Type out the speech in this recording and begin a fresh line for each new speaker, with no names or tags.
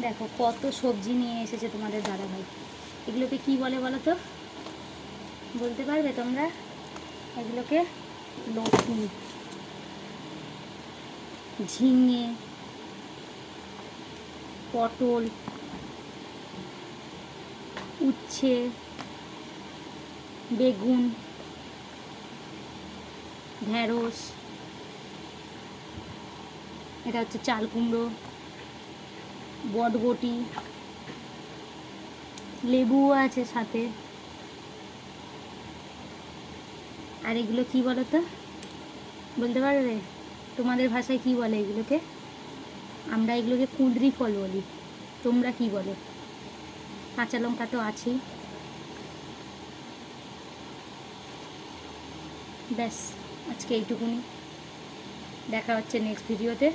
দেখো কত সবজি নিয়ে এসেছে তোমাদের দাদাভাই। এগুলোকে কি বলে বলো তো, বলতে পারবে তোমরা? এগুলোকে লতি, ঝিঙে, পটল, উচ্ছে, বেগুন, ঢেঁড়স, এটা হচ্ছে চাল কুমড়ো, বটবটি, লেবুও আছে সাথে। আর এগুলো কি বলো তো, বলতে পারবে? তোমাদের ভাষায় কি বলে এগুলোকে? আমরা এগুলোকে কুঁদরি ফল বলি, তোমরা কি বলো? কাঁচা লঙ্কা তো আছেই। ব্যাস, আজকে এইটুকুনি। দেখা হচ্ছে নেক্সট ভিডিওতে।